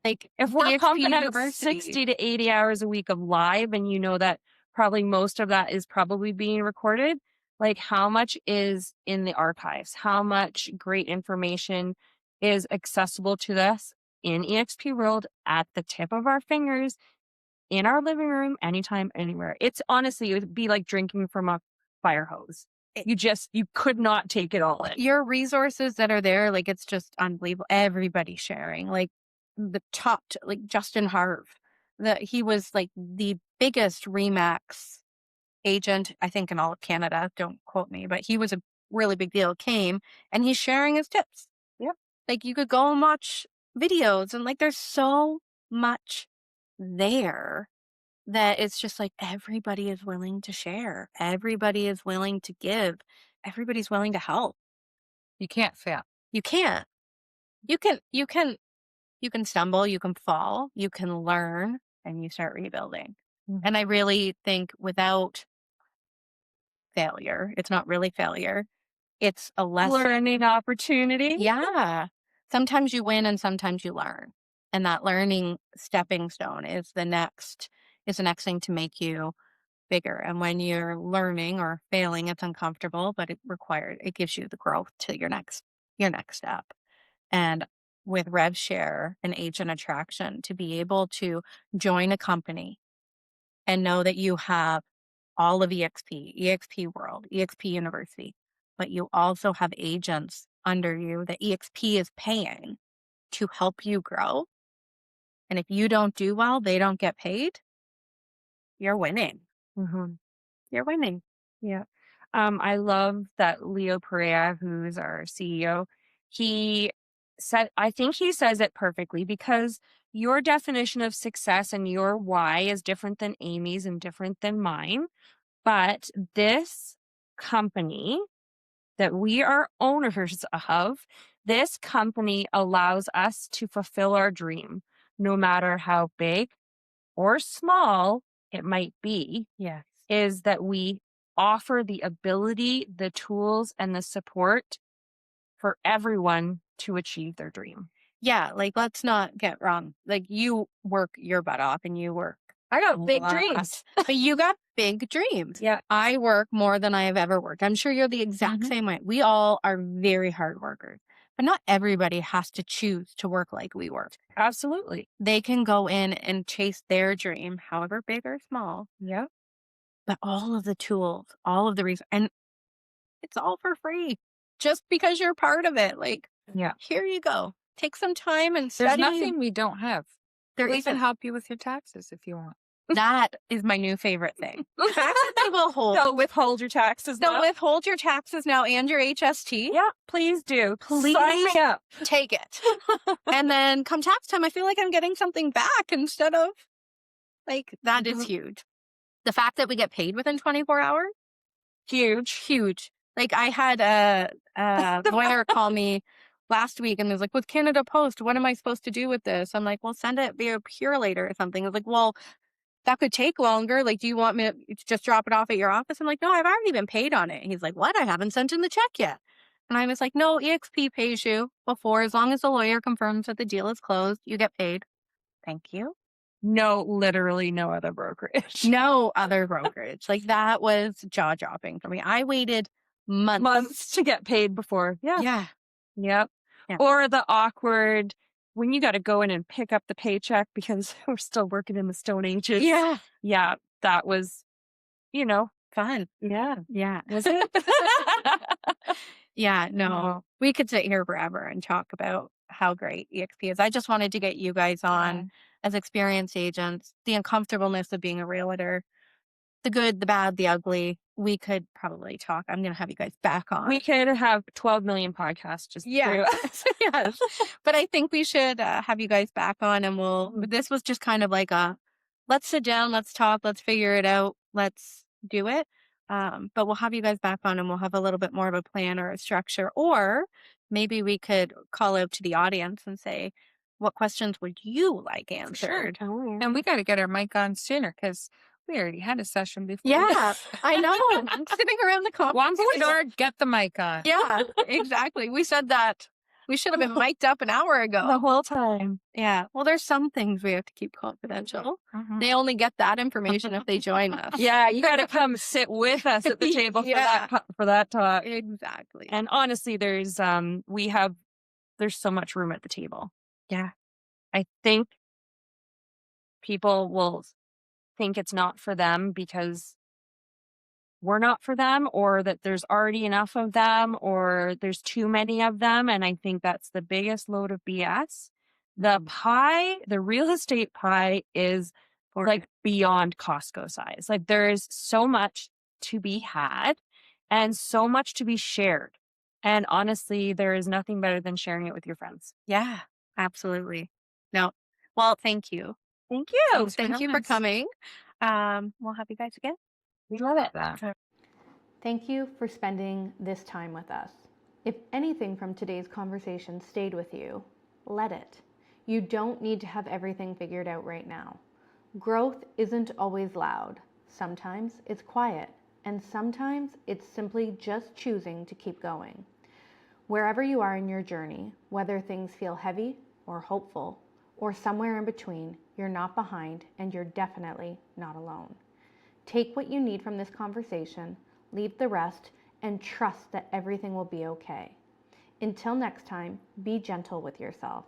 Like if we're pumping out University. 60 to 80 hours a week of live and you know that probably most of that is probably being recorded, like how much is in the archives? How much great information is accessible to us in EXP World at the tip of our fingers, in our living room, anytime, anywhere. It's honestly, it would be like drinking from a fire hose. You could not take it all in. Your resources that are there, like it's just unbelievable. Everybody sharing, like the top, like Justin Harv, he was like the biggest Remax agent, I think, in all of Canada. Don't quote me, but he was a really big deal. Came and he's sharing his tips. Yep. Like you could go and watch videos and like there's so much there that it's just like everybody is willing to share. Everybody is willing to give. Everybody's willing to help. You can't fail. You can't. You can stumble, you can fall, you can learn, and you start rebuilding. Mm-hmm. And I really think without failure, it's not really failure. It's a lesson. Learning opportunity. Yeah. sometimes you win and sometimes you learn. And that learning stepping stone is the next thing to make you bigger. And when you're learning or failing, it's uncomfortable, but it gives you the growth to your next step. And with RevShare and Agent Attraction, to be able to join a company and know that you have all of EXP World, EXP University, but you also have agents under you that EXP is paying to help you grow. And if you don't do well, they don't get paid. You're winning. Mhm. You're winning. Yeah. I love that Leo Perea, who's our CEO, I think he says it perfectly, because your definition of success and your why is different than Amy's and different than mine. But this company that we are owners of, this company allows us to fulfill our dream, no matter how big or small it might be, Yes. is that we offer the ability, the tools, and the support for everyone to achieve their dream. Yeah, like, let's not get wrong. Like, you work your butt off and you work I got a big lot, dreams. but you got big dreams. Yeah. I work more than I have ever worked. I'm sure you're the exact same way. We all are very hard workers, but not everybody has to choose to work like we work. Absolutely. They can go in and chase their dream, however big or small, Yeah. but all of the tools, all of the reasons, and it's all for free just because you're part of it. Like, Yeah. here you go. Take some time and There's study. nothing we don't have. There We can isn't. help you with your taxes if you want. That is my new favorite thing. Taxes will hold. Don't withhold your taxes. Don't now. withhold your taxes now and your HST. Yeah, please do. Please. Sign me up. Take it. And then come tax time, I feel like I'm getting something back instead of, like, that is huge. The fact that we get paid within 24 hours, huge. Like, I had a lawyer call me last week and was like, with Canada Post, what am I supposed to do with this? I'm like, well, send it via Purelator or something. I was like, well, that could take longer. Like, do you want me to just drop it off at your office? I'm like, no, I've already been paid on it. He's like, what? I haven't sent in the check yet. And I was like, no, EXP pays you before, as long as the lawyer confirms that the deal is closed, you get paid. Thank you. No, literally no other brokerage. No other brokerage. Like, that was jaw dropping for me. I waited months to get paid before. Yeah. Yeah. Yep. Yeah. Or the awkward when you got to go in and pick up the paycheck because we're still working in the Stone Ages. Yeah. Yeah. That was, Fun. Yeah. Yeah. Was it? Yeah, no, No. we could sit here forever and talk about how great EXP is. I just wanted to get you guys on as experienced agents, the uncomfortableness of being a realtor, the good, the bad, the ugly. We could probably talk. I'm going to have you guys back on. We could have 12 million podcasts just Yeah. Yes. But I think we should have you guys back on, and this was just kind of like let's sit down, let's talk, let's figure it out, let's do it. But we'll have you guys back on and we'll have a little bit more of a plan or a structure, or maybe we could call out to the audience and say, what questions would you like answered? Oh, And we got to get our mic on sooner because we already had a session before. Yeah, I know. I'm sitting around the conference. Once the door, get the mic on. Yeah, exactly. We said that. We should have been mic'd up an hour ago. the whole time. Yeah. Well, there's some things we have to keep confidential. They only get that information if they join us. Yeah, you got to come sit with us at the table Yeah. for that talk. Exactly. And honestly, there's so much room at the table. Yeah. I think people will think it's not for them because we're not for them, or that there's already enough of them, or there's too many of them. And I think that's the biggest load of BS. The pie, the real estate pie is like beyond Costco size. Like, there is so much to be had and so much to be shared. And honestly, there is nothing better than sharing it with your friends. Yeah, absolutely. No. Well, thank you. Thank you. Thank you for coming. We'll have you guys again. We love it. Thank you for spending this time with us. If anything from today's conversation stayed with you, let it. You don't need to have everything figured out right now. Growth isn't always loud. Sometimes it's quiet, and sometimes it's simply just choosing to keep going. Wherever you are in your journey, whether things feel heavy or hopeful, or somewhere in between, you're not behind and you're definitely not alone. Take what you need from this conversation, leave the rest, and trust that everything will be okay. Until next time, be gentle with yourself.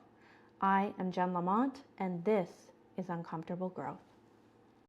I am Jenn Lamont, and this is Uncomfortable Growth.